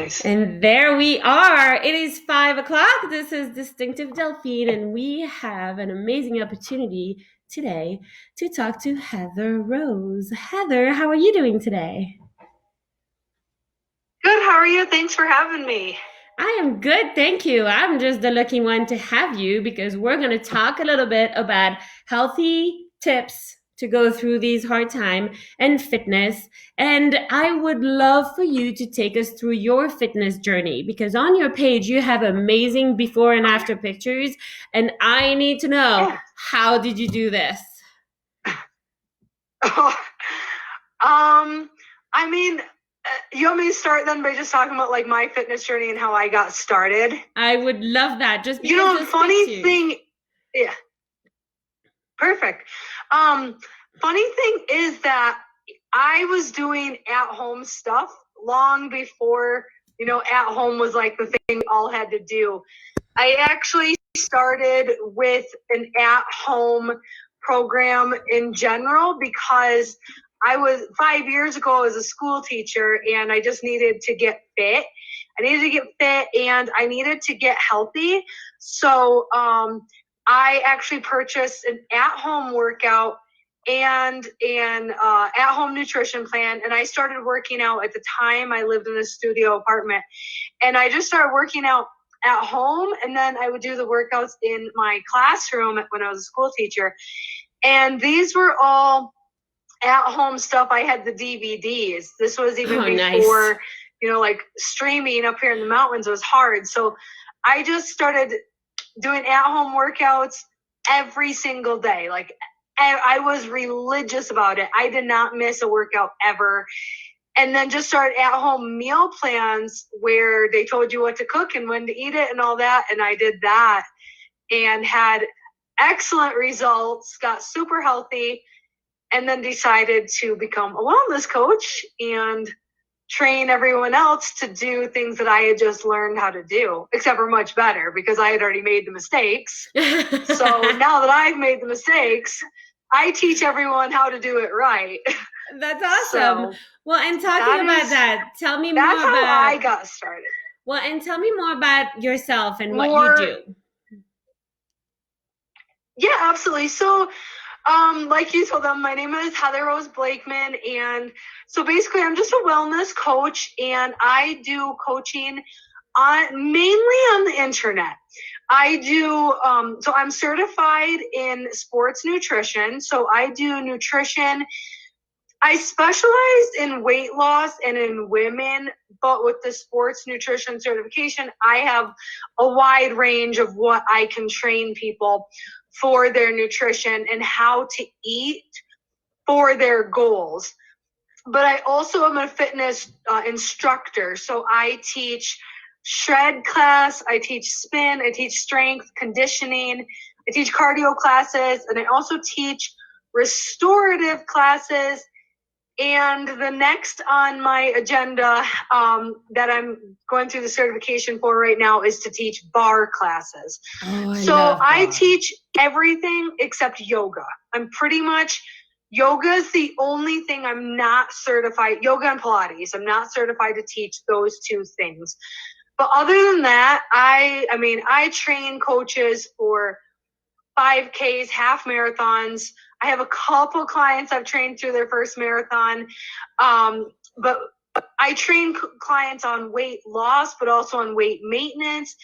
Nice. And there we are. It is 5 o'clock. This is Distinctive Delphine, and we have an amazing opportunity today to talk to Heather Rose. Heather, how are you doing today? Good. How are you? Thanks for having me. I am good, thank you. I'm just the lucky one to have you because we're going to talk a little bit about healthy tips to go through these hard times and fitness. And I would love for you to take us through your fitness journey because on your page you have amazing before and after pictures. And I need to know, how did you do this? I mean, you want me to start then by just talking about like my fitness journey and how I got started? I would love that. Just because the funny thing, yeah, perfect. Funny thing is that I was doing at-home stuff long before, at-home was like the thing we all had to do. I actually started with an at-home program in general because I was 5 years ago as a school teacher and I just needed to get fit. I needed to get fit and I needed to get healthy. So I actually purchased an at-home workout and an at-home nutrition plan. And I started working out at the time. I lived in a studio apartment. And I just started working out at home. And then I would do the workouts in my classroom when I was a school teacher. And these were all at-home stuff. I had the DVDs. This was even before, like streaming up here in the mountains was hard. So I just started doing at-home workouts every single day. Like I was religious about it. I did not miss a workout ever. And then just started at-home meal plans where they told you what to cook and when to eat it and all that. And I did that and had excellent results, got super healthy, and then decided to become a wellness coach and train everyone else to do things that I had just learned how to do, except for much better because I had already made the mistakes. So now that I've made the mistakes, I teach everyone how to do it right. That's awesome. Well, and talking about that, tell me more about... That's how I got started. Well, and tell me more about yourself and what you do. Yeah, absolutely. So, like you told them, my name is Heather Rose Blakeman. And so basically I'm just a wellness coach and I do coaching mainly on the internet. I do, so I'm certified in sports nutrition. So I do nutrition. I specialized in weight loss and in women, but with the sports nutrition certification, I have a wide range of what I can train people for their nutrition and how to eat for their goals. But I also am a fitness instructor. So I teach shred class, I teach spin, I teach strength, conditioning, I teach cardio classes, and I also teach restorative classes. And the next on my agenda that I'm going through the certification for right now is to teach bar classes. I teach everything except yoga. I'm pretty much, yoga is the only thing I'm not certified, yoga and Pilates. I'm not certified to teach those two things. But other than that, I train coaches for 5Ks, half marathons. I have a couple clients I've trained through their first marathon. But I train clients on weight loss, but also on weight maintenance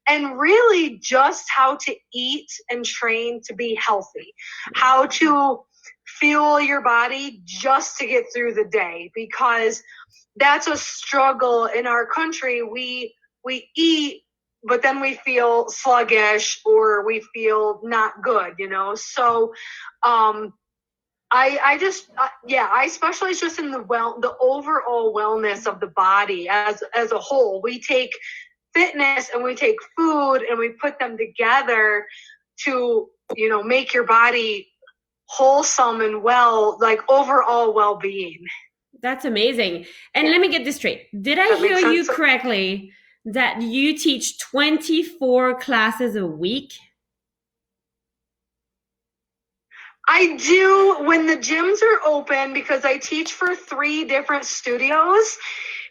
and really just how to eat and train to be healthy, how to fuel your body just to get through the day, because that's a struggle in our country. We eat, but then we feel sluggish or we feel not good, So, I specialize just in the overall wellness of the body as a whole. We take fitness and we take food and we put them together to, make your body wholesome and well, like overall well-being. That's amazing. And let me get this straight. Did I hear you correctly that you teach 24 classes a week? I do when the gyms are open because I teach for 3 different studios.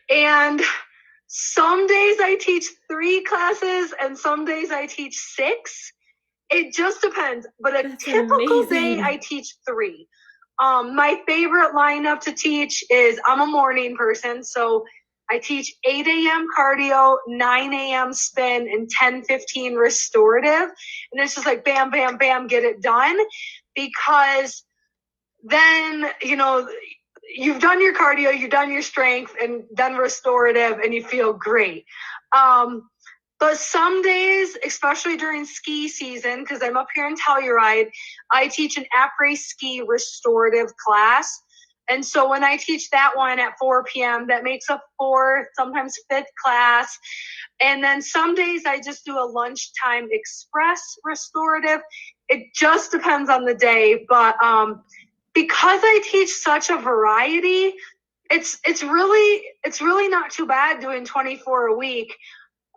And Some days I teach 3 classes and some days I teach 6. It just depends. But a That's typical day amazing. I teach 3. My favorite lineup to teach is, I'm a morning person, so I teach 8 a.m. cardio, 9 a.m. spin, and 10:15 restorative. And it's just like bam, bam, bam, get it done. Because then, you've done your cardio, you've done your strength, and then restorative, and you feel great. But some days, especially during ski season, because I'm up here in Telluride, I teach an après-ski restorative class. And so when I teach that one at 4 p.m., that makes a 4th, sometimes 5th class. And then some days I just do a lunchtime express restorative. It just depends on the day. But because I teach such a variety, it's really not too bad doing 24 a week.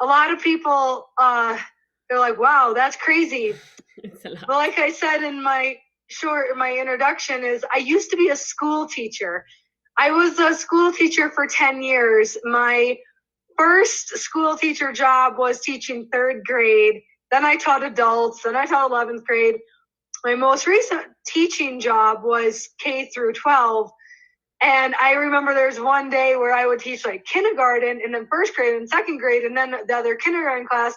A lot of people, they're like, wow, that's crazy. It's a lot. But like I said in my introduction, is I used to be a school teacher. I was a school teacher for 10 years. My first school teacher job was teaching 3rd grade. Then I taught adults. Then I taught 11th grade. My most recent teaching job was K through 12. And I remember there's one day where I would teach like kindergarten and then 1st grade and 2nd grade and then the other kindergarten class.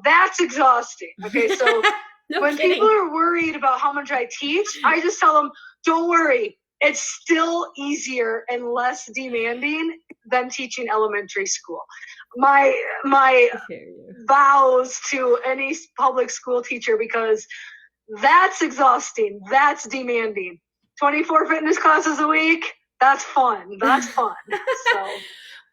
That's exhausting. Okay, so No when kidding. people are worried about how much I teach, I just tell them, don't worry. It's still easier and less demanding than teaching elementary school. My I hear you. vows to any public school teacher, because that's exhausting. That's demanding. 24 fitness classes a week. That's fun. That's fun. So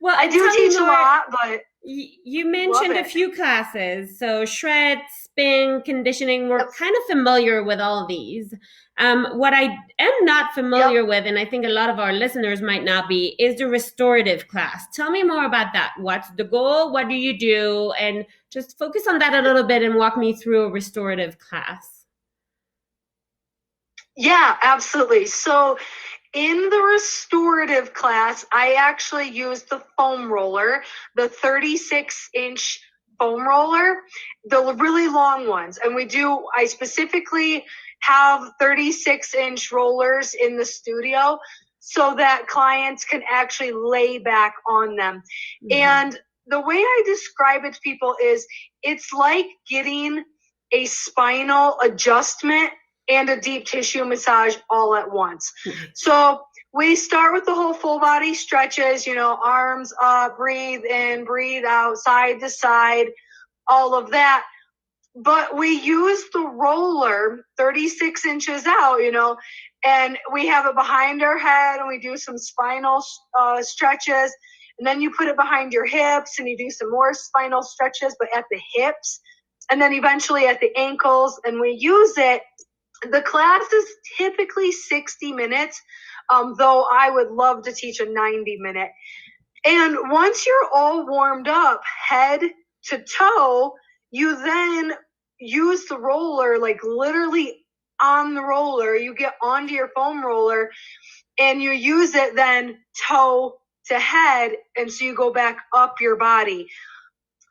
Well, I do tell me teach a more. lot, but You mentioned a it. few classes. So shred, spin, conditioning. We're Yep. kind of familiar with all these. What I am not familiar with, and I think a lot of our listeners might not be, is the restorative class. Tell me more about that. What's the goal? What do you do? And just focus on that a little bit and walk me through a restorative class. Yeah, absolutely. So in the restorative class, I actually use the foam roller, the 36-inch foam roller, the really long ones. And I specifically have 36-inch rollers in the studio so that clients can actually lay back on them. Mm-hmm. And the way I describe it to people is it's like getting a spinal adjustment and a deep tissue massage all at once. So we start with the whole full body stretches, arms up, breathe in, breathe out, side to side, all of that. But we use the roller 36 inches out, and we have it behind our head and we do some spinal stretches. And then you put it behind your hips and you do some more spinal stretches, but at the hips, and then eventually at the ankles. And we use it. The class is typically 60 minutes, though I would love to teach a 90-minute. And once you're all warmed up, head to toe, you then use the roller, like literally on the roller. You get onto your foam roller and you use it then toe to head. And so you go back up your body.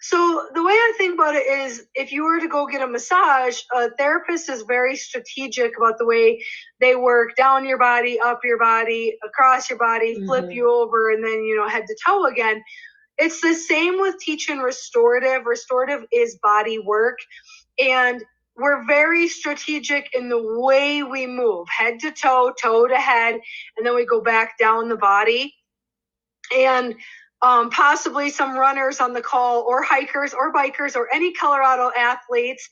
So the way I think about it is, if you were to go get a massage, a therapist is very strategic about the way they work down your body, up your body, across your body, flip you over, and then, head to toe again. It's the same with teaching restorative. Restorative is body work. And we're very strategic in the way we move, head to toe, toe to head, and then we go back down the body. And possibly some runners on the call, or hikers or bikers or any Colorado athletes.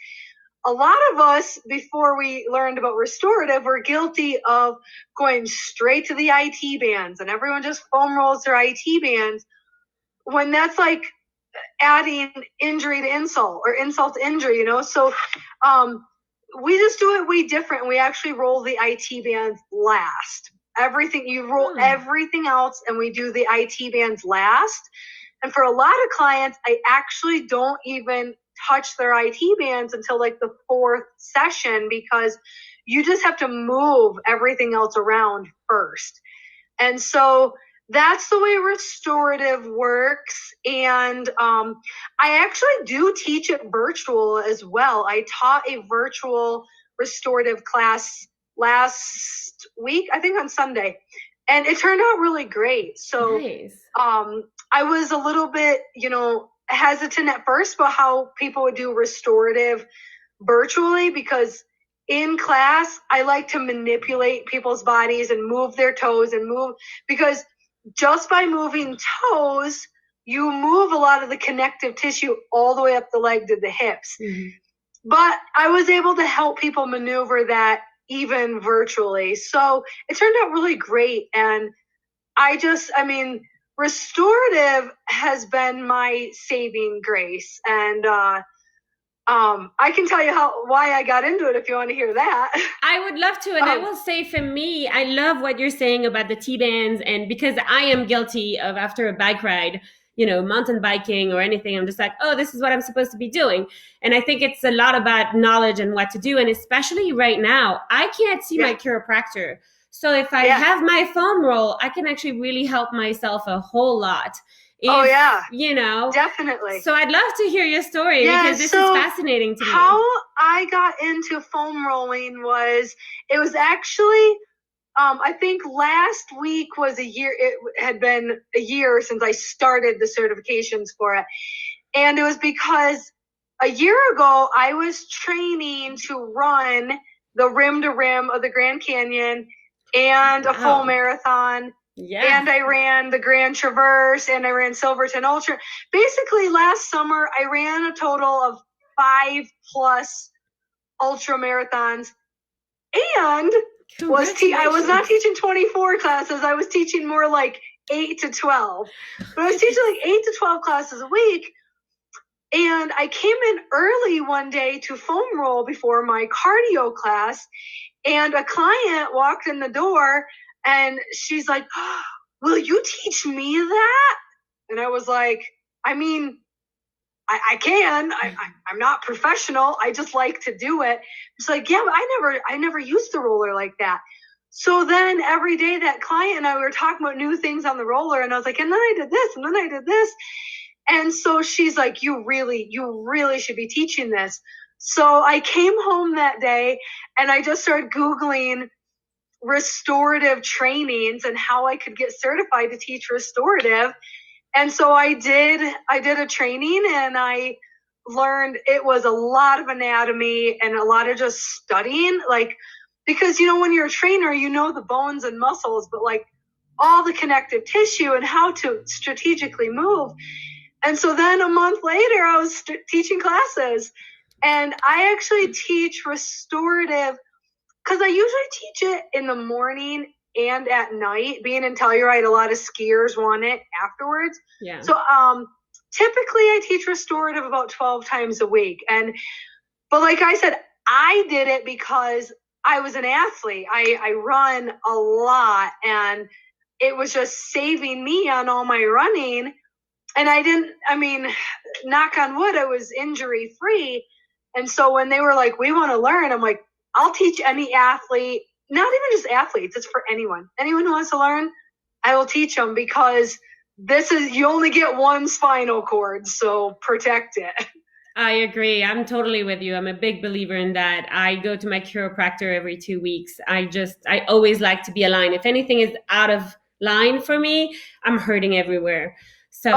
A lot of us, before we learned about restorative, were guilty of going straight to the IT bands, and everyone just foam rolls their IT bands, when that's like adding injury to insult or insult to injury, So we just do it way different. We actually roll the IT bands last. You roll everything else, and we do the IT bands last. And for a lot of clients, I actually don't even touch their IT bands until like the 4th session, because you just have to move everything else around first. And so that's the way restorative works. And I actually do teach it virtual as well. I taught a virtual restorative class last week, I think on Sunday, and it turned out really great. So Nice. I was a little bit, hesitant at first about how people would do restorative virtually, because in class, I like to manipulate people's bodies and move their toes and move, because just by moving toes, you move a lot of the connective tissue all the way up the leg to the hips. Mm-hmm. But I was able to help people maneuver that even virtually. So it turned out really great. And restorative has been my saving grace. And I can tell you why I got into it if you want to hear that. I would love to. And I will say, for me, I love what you're saying about the T-bands. And because I am guilty of, after a bike ride, mountain biking or anything, I'm just like, oh, this is what I'm supposed to be doing. And I think it's a lot about knowledge and what to do. And especially right now, I can't see my chiropractor. So if I have my foam roll, I can actually really help myself a whole lot. Definitely. So I'd love to hear your story, because this is fascinating to me. How I got into foam rolling was actually, I think last week was a year. It had been a year since I started the certifications for it. And it was because a year ago, I was training to run the rim to rim of the Grand Canyon and a full marathon. Yeah. And I ran the Grand Traverse, and I ran Silverton Ultra. Basically, last summer, I ran a total of 5+ ultra marathons, and I was not teaching 24 classes. I was teaching more like 8 to 12. But I was teaching like 8 to 12 classes a week. And I came in early one day to foam roll before my cardio class, and a client walked in the door, and she's like, oh, will you teach me that? And I was like, I can. I'm not professional. I just like to do it. She's like, yeah, but I never used the roller like that. So then every day that client and I were talking about new things on the roller, and I was like, and then I did this, and then I did this. And so she's like, you really should be teaching this. So I came home that day, and I just started Googling restorative trainings and how I could get certified to teach restorative. And so I did a training, and I learned it was a lot of anatomy and a lot of just studying, because when you're a trainer, the bones and muscles, but all the connective tissue and how to strategically move. And so then a month later, I was teaching classes, and I actually teach restorative because I usually teach it in the morning and at night. Being in Telluride, a lot of skiers want it afterwards. Yeah. So typically I teach restorative about 12 times a week. But like I said, I did it because I was an athlete. I run a lot, and it was just saving me on all my running. And knock on wood, I was injury free. And so when they were like, we want to learn, I'm like, I'll teach any athlete, not even just athletes. It's for anyone. Anyone who wants to learn, I will teach them, because you only get one spinal cord, so protect it. I agree. I'm totally with you. I'm a big believer in that. I go to my chiropractor every 2 weeks. I always like to be aligned. If anything is out of line for me, I'm hurting everywhere. So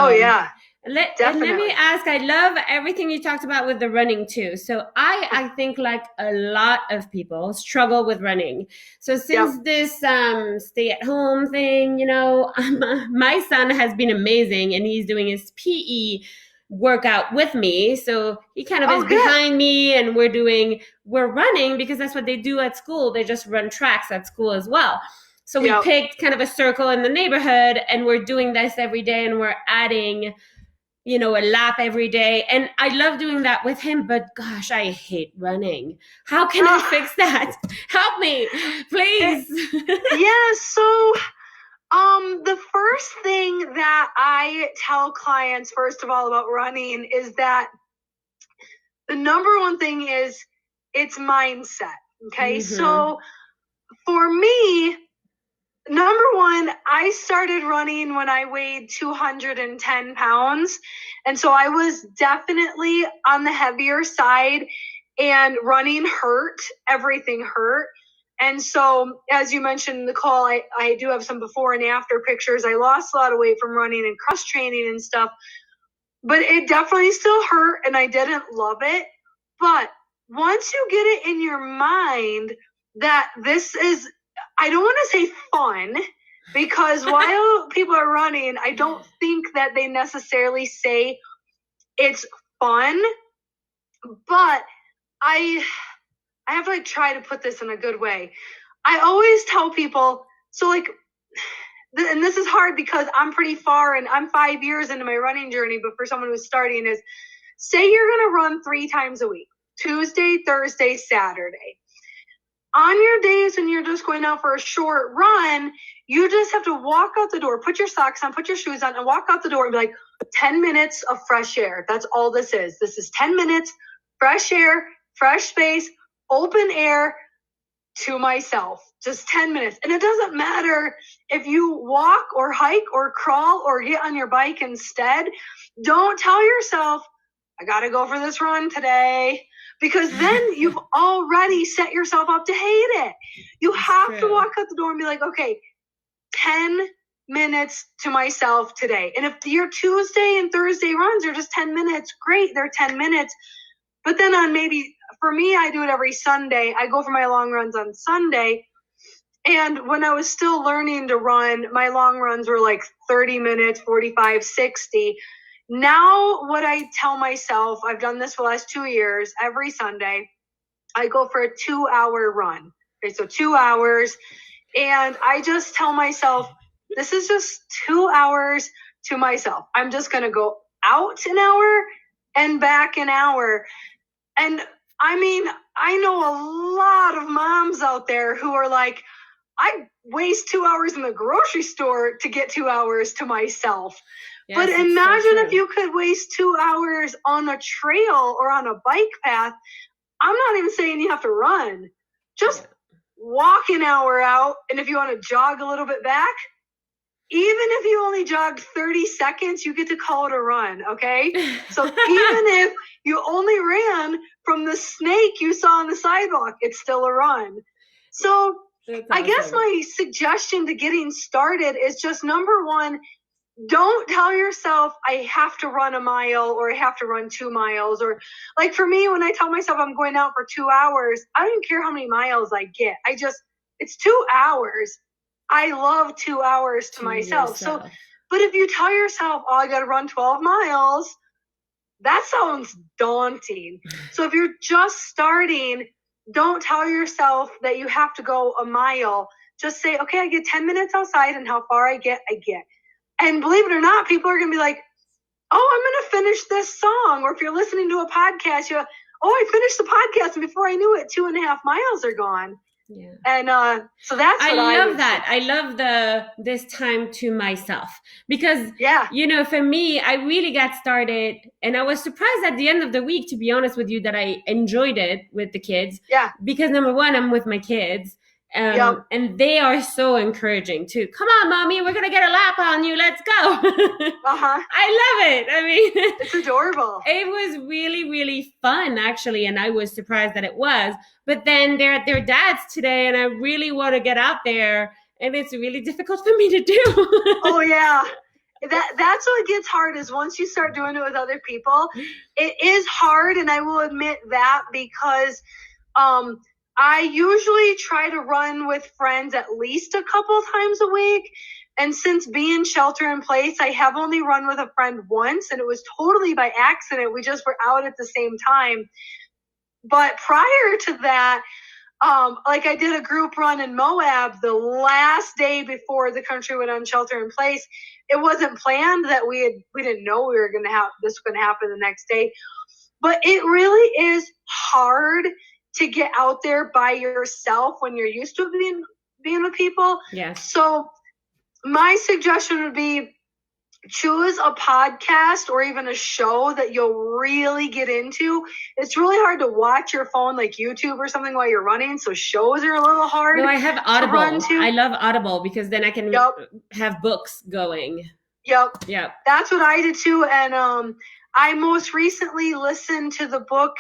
let me ask, I love everything you talked about with the running too. So I think like a lot of people struggle with running. So since this stay at home thing, my son has been amazing, and he's doing his PE workout with me. So he kind of is behind me, and we're running because that's what they do at school. They just run tracks at school as well. So we picked kind of a circle in the neighborhood, and we're doing this every day, and we're adding, a lap every day. And I love doing that with him, but gosh, I hate running. How can I fix that? Help me, please. So the first thing that I tell clients, first of all, about running is that the number one thing is it's mindset. Okay. Mm-hmm. So for me, number one, I started running when I weighed 210 pounds. And so I was definitely on the heavier side, and running hurt. Everything hurt. And so, as you mentioned in the call, I do have some before and after pictures. I lost a lot of weight from running and cross training and stuff, but it definitely still hurt, and I didn't love it. But once you get it in your mind that this is, I don't want to say fun, because while people are running, I don't think that they necessarily say it's fun, but I have to try to put this in a good way. I always tell people, so and this is hard because I'm pretty far and I'm 5 years into my running journey, but for someone who's starting is, say you're going to run 3 times a week, Tuesday, Thursday, Saturday. On your days when you're just going out for a short run, you just have to walk out the door, put your socks on, put your shoes on, and walk out the door and be like, 10 minutes of fresh air. That's all this is. This is 10 minutes, fresh air, fresh space, open air to myself. Just 10 minutes. And it doesn't matter if you walk or hike or crawl or get on your bike instead. Don't tell yourself, I got to go for this run today, because then you've already set yourself up to hate it. You have to walk out the door and be like, okay, 10 minutes to myself today. And if your Tuesday and Thursday runs are just 10 minutes, great, they're 10 minutes. But then on maybe, for me, I do it every Sunday. I go for my long runs on Sunday. And when I was still learning to run, my long runs were like 30 minutes, 45, 60. Now what I tell myself, I've done this for the last 2 years, every Sunday, I go for a 2-hour run. Okay, so 2 hours. And I just tell myself, this is just 2 hours to myself. I'm just going to go out an hour and back an hour. And I mean, I know a lot of moms out there who are like, I waste 2 hours in the grocery store to get 2 hours to myself. Yes, but imagine if you could waste 2 hours on a trail or on a bike path. I'm not even saying you have to run. Just walk an hour out. And if you want to jog a little bit back, even if you only jog 30 seconds, you get to call it a run, okay? So even if you only ran from the snake you saw on the sidewalk, it's still a run. So awesome. I guess my suggestion to getting started is just, number one, don't tell yourself I have to run a mile or I have to run 2 miles. Or like for me, when I tell myself I'm going out for 2 hours, I don't even care how many miles I get. It's 2 hours. I love 2 hours to myself. So, but if you tell yourself, oh, I got to run 12 miles, that sounds daunting. So if you're just starting, don't tell yourself that you have to go a mile. Just say, okay, I get 10 minutes outside, and how far I get, I get. And believe it or not, people are going to be like, oh, I'm going to finish this song. Or if you're listening to a podcast, I finished the podcast, and before I knew it, 2.5 miles are gone. Yeah. And so that's what I love that. I love this time to myself, because for me, I really got started, and I was surprised at the end of the week, to be honest with you, that I enjoyed it with the kids. Yeah. Because number one, I'm with my kids. And they are so encouraging too. Come on, mommy, we're gonna get a lap on you. Let's go. I love it. I mean, it's adorable. It was really, really fun, actually, and I was surprised that it was. But then they're at their dad's today, and I really want to get out there, and it's really difficult for me to do. Oh yeah. That's what gets hard, is once you start doing it with other people, it is hard, and I will admit that, because I usually try to run with friends at least a couple times a week. And since being shelter in place, I have only run with a friend once, and it was totally by accident. We just were out at the same time. But prior to that, I did a group run in Moab the last day before the country went on shelter in place. It wasn't planned that we didn't know we were going to have this was going to happen the next day. But it really is hard to get out there by yourself when you're used to being with people. Yeah. So my suggestion would be, choose a podcast or even a show that you'll really get into. It's really hard to watch your phone like YouTube or something while you're running, so shows are a little hard. No, I have to Audible. run to. I love Audible because then I can have books going. Yep. Yep. That's what I did too. And I most recently listened to the book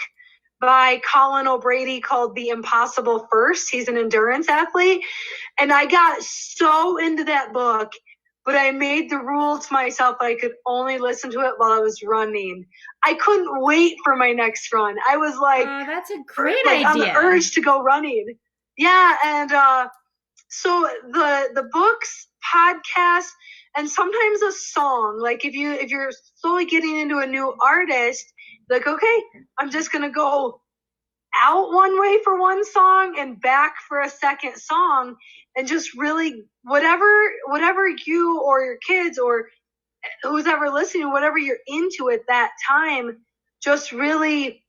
by Colin O'Brady called The Impossible First. He's an endurance athlete. And I got so into that book, but I made the rule to myself I could only listen to it while I was running. I couldn't wait for my next run. I was like, oh, that's a great idea. On the urge to go running. Yeah. And so the books, podcasts, and sometimes a song. Like if you're slowly getting into a new artist, like, okay, I'm just gonna go out one way for one song and back for a second song, and just really whatever you or your kids or who's ever listening, whatever you're into at that time, just really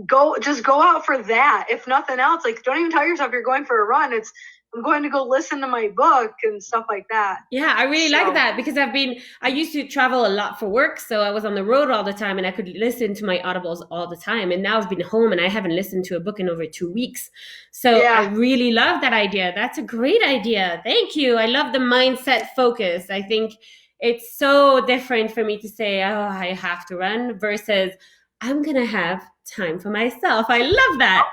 go out for that. If nothing else, like, don't even tell yourself you're going for a run. It's, I'm going to go listen to my book and stuff like that. Yeah, I really like that because I used to travel a lot for work. So I was on the road all the time and I could listen to my Audibles all the time. And now I've been home and I haven't listened to a book in over 2 weeks. So I really love that idea. That's a great idea. Thank you. I love the mindset focus. I think it's so different for me to say, oh, I have to run versus I'm going to have time for myself. I love that.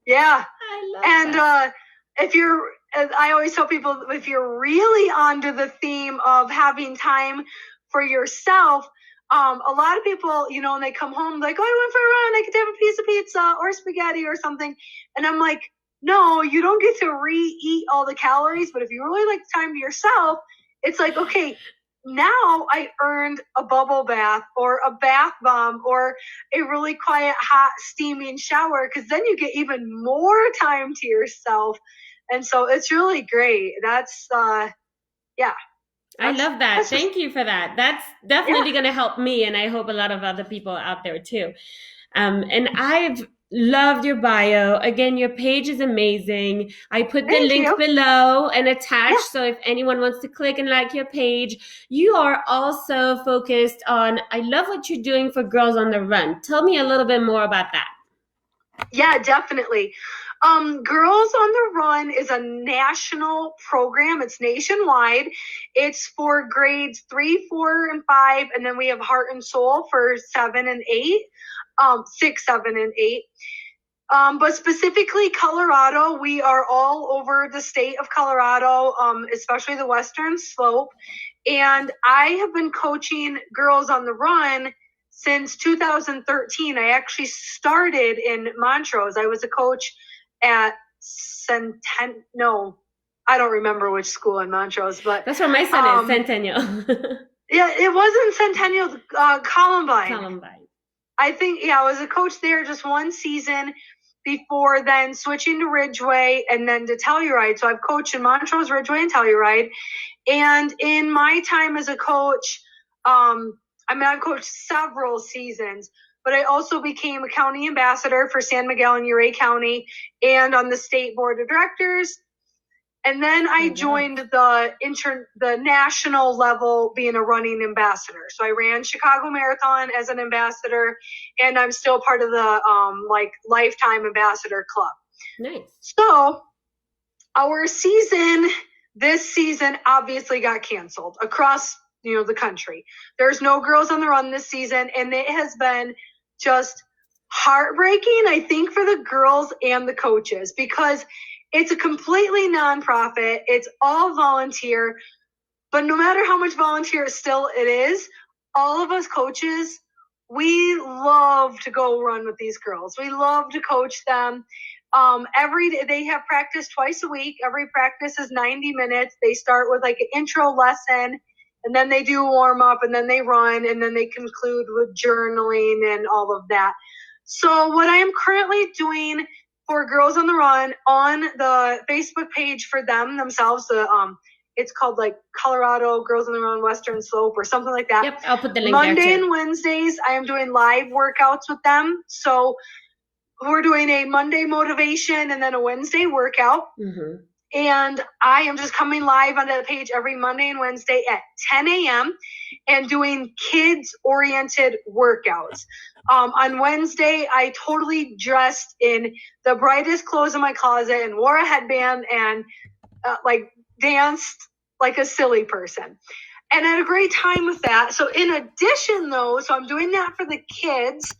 Yeah. I love that. If you're, I always tell people, if you're really onto the theme of having time for yourself, a lot of people, you know, when they come home, like, oh, I went for a run, I could have a piece of pizza or spaghetti or something. And I'm like, no, you don't get to re-eat all the calories. But if you really like time to yourself, it's like, okay, now I earned a bubble bath or a bath bomb or a really quiet, hot, steaming shower, because then you get even more time to yourself. And so it's really great. That's, yeah. I love that. Thank you for that. That's definitely going to help me. And I hope a lot of other people out there too. And I've loved your bio. Again, your page is amazing. I put the link below and attached. So if anyone wants to click and like your page, you are also focused on, I love what you're doing for Girls on the Run. Tell me a little bit more about that. Yeah, definitely. Girls on the Run is a national program. It's nationwide. It's for grades 3, 4, and 5. And then we have Heart and Soul for 7 and 8. 6, 7, and 8. But specifically Colorado, we are all over the state of Colorado, especially the Western Slope. And I have been coaching Girls on the Run since 2013. I actually started in Montrose. I was a coach at I don't remember which school in Montrose, but that's where my son is, Centennial. Yeah, it wasn't Centennial, Columbine. I think, I was a coach there just one season before then switching to Ridgeway and then to Telluride. So I've coached in Montrose, Ridgeway, and Telluride. And in my time as a coach, I've coached several seasons, but I also became a county ambassador for San Miguel and Ouray County and on the state board of directors. And then I joined the national level being a running ambassador. So I ran Chicago Marathon as an ambassador, and I'm still part of the lifetime ambassador club. Nice. So our this season obviously got canceled across, the country. There's no Girls on the Run this season, and it has been just heartbreaking, I think, for the girls and the coaches, because it's a completely nonprofit. It's all volunteer, but no matter how much volunteer still it is, all of us coaches, we love to go run with these girls. We love to coach them. Every day they have practice twice a week. Every practice is 90 minutes. They start with like an intro lesson, and then they do warm up, and then they run, and then they conclude with journaling and all of that. So what I am currently doing for Girls on the Run on the Facebook page for themselves, it's called like Colorado Girls on the Run Western Slope or something like that. Yep, I'll put the link Monday there too. and Wednesdays, I am doing live workouts with them. So we're doing a Monday motivation and then a Wednesday workout. Mm-hmm. And I am just coming live on that page every Monday and Wednesday at 10 a.m. and doing kids-oriented workouts. On Wednesday, I totally dressed in the brightest clothes in my closet and wore a headband and danced like a silly person. And I had a great time with that. So in addition, though, so I'm doing that for the kids,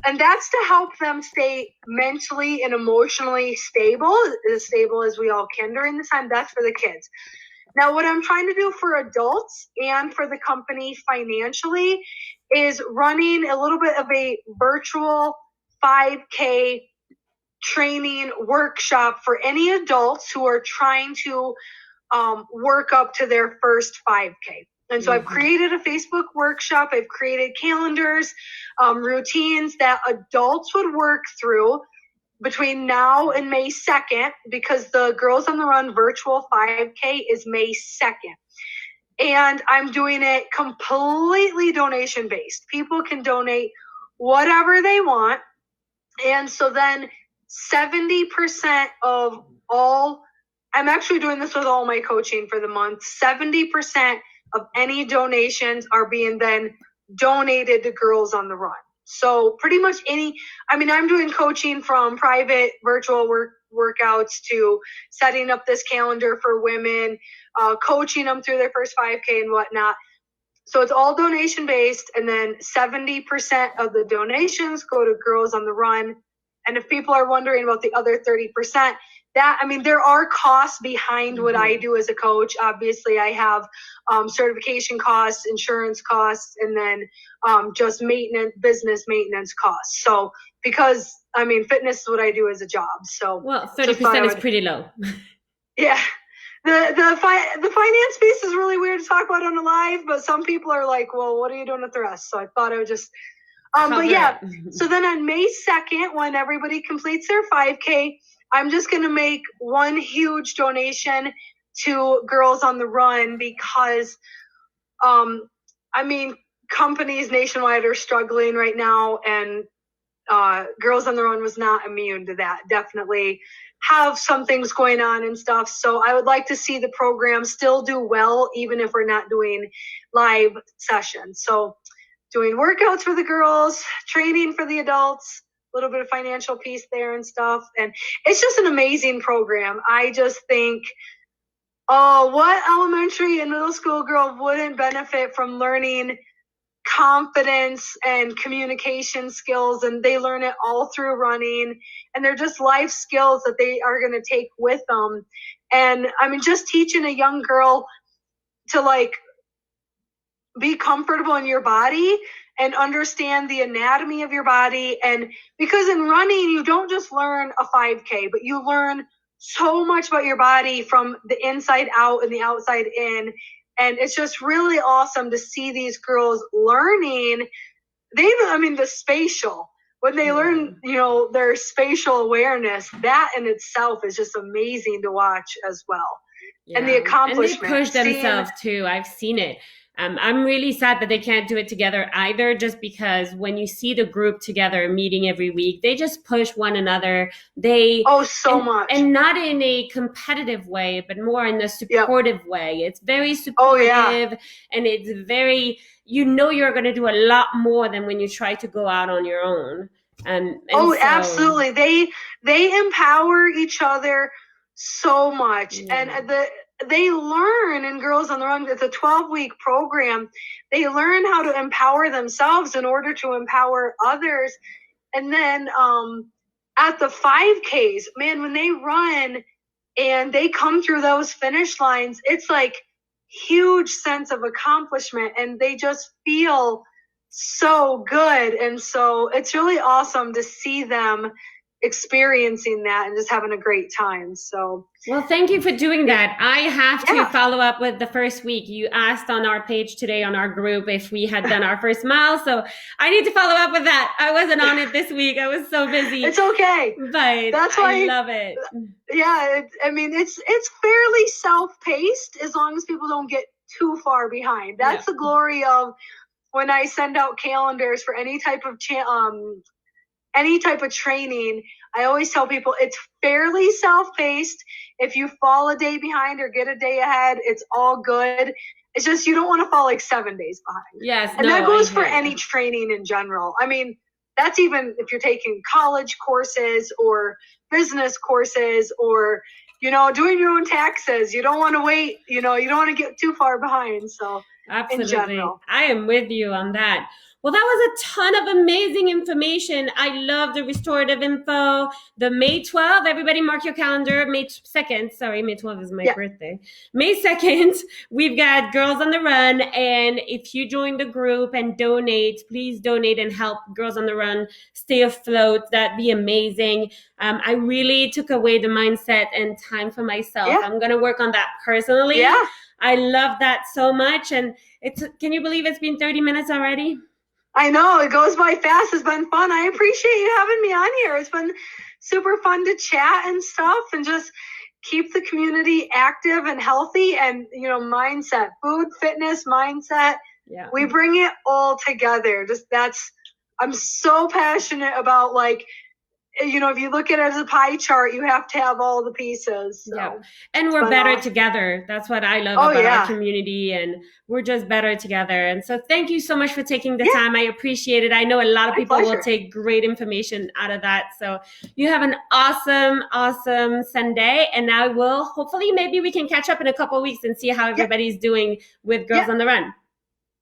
and that's to help them stay mentally and emotionally stable, as stable as we all can during this time. That's for the kids. Now, what I'm trying to do for adults and for the company financially is running a little bit of a virtual 5K training workshop for any adults who are trying to work up to their first 5K. And so I've created a Facebook workshop. I've created calendars, routines that adults would work through between now and May 2nd, because the Girls on the Run virtual 5K is May 2nd. And I'm doing it completely donation based. People can donate whatever they want. And so then 70% of all, I'm actually doing this with all my coaching for the month, 70% of any donations are being then donated to Girls on the Run. So pretty much I'm doing coaching from private virtual workouts to setting up this calendar for women, coaching them through their first 5K and whatnot. So it's all donation based, and then 70% of the donations go to Girls on the Run. And if people are wondering about the other 30%, there are costs behind what I do as a coach. Obviously, I have certification costs, insurance costs, and then just business maintenance costs. So because, fitness is what I do as a job. So 30% is pretty low. Yeah. The finance piece is really weird to talk about on a live, but some people are like, well, what are you doing with the rest? So I thought I would just, but yeah. So then on May 2nd, when everybody completes their 5K, I'm just going to make one huge donation to Girls on the Run because, companies nationwide are struggling right now, and Girls on the Run was not immune to that. Definitely have some things going on and stuff. So I would like to see the program still do well, even if we're not doing live sessions. So doing workouts for the girls, training for the adults, a little bit of financial piece there and stuff. And it's just an amazing program. I just think, what elementary and middle school girl wouldn't benefit from learning confidence and communication skills? And they learn it all through running, and they're just life skills that they are going to take with them. And just teaching a young girl to be comfortable in your body and understand the anatomy of your body. And because in running, you don't just learn a 5K, but you learn so much about your body from the inside out and the outside in. And it's just really awesome to see these girls learning. The spatial, when they learn, their spatial awareness, that in itself is just amazing to watch as well. Yeah. And the accomplishment. And they push themselves too. I've seen it. I'm really sad that they can't do it together either, just because when you see the group together meeting every week, they just push one another. Much. And not in a competitive way, but more in a supportive way. It's very supportive, and it's very, you're going to do a lot more than when you try to go out on your own. Absolutely. They empower each other so much. Yeah. And they learn in Girls on the Run, it's a 12-week program. They learn how to empower themselves in order to empower others. And then at the 5Ks, man, when they run and they come through those finish lines, it's like huge sense of accomplishment, and they just feel so good. And so it's really awesome to see them experiencing that and just having a great time. So well, thank you for doing that. I have to follow up with the first week. You asked on our page today on our group if we had done our first mile, so I need to follow up with that. I wasn't on it this week. I was so busy. It's okay, but that's why I love it. Yeah, it's fairly self-paced as long as people don't get too far behind. That's the glory of when I send out calendars for any type of any type of training, I always tell people it's fairly self-paced. If you fall a day behind or get a day ahead, it's all good. It's just you don't want to fall like 7 days behind. Yes, and that goes for any training in general. I mean, that's even if you're taking college courses or business courses or, doing your own taxes. You don't want to wait, you don't want to get too far behind. So absolutely, in general, I am with you on that. Well, that was a ton of amazing information. I love the restorative info. The May 12th, everybody mark your calendar. May 2nd, sorry, May 12th is my birthday. May 2nd, we've got Girls on the Run. And if you join the group and donate, please donate and help Girls on the Run stay afloat. That'd be amazing. I really took away the mindset and time for myself. I'm going to work on that personally. I love that so much. And can you believe it's been 30 minutes already? I know, it goes by fast. It's been fun. I appreciate you having me on here. It's been super fun to chat and stuff and just keep the community active and healthy and, mindset, food, fitness, mindset. Yeah. We bring it all together. I'm so passionate about if you look at it as a pie chart, you have to have all the pieces. So. Yeah. And we're better together. That's what I love about our community. And we're just better together. And so thank you so much for taking the time. I appreciate it. I know a lot of people will take great information out of that. So you have an awesome, awesome Sunday. And now hopefully maybe we can catch up in a couple of weeks and see how everybody's doing with Girls on the Run.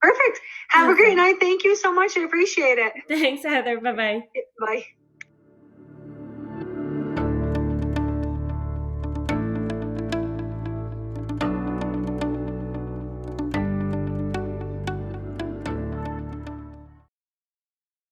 Perfect. Have a great night. Thank you so much. I appreciate it. Thanks, Heather. Bye-bye. Bye.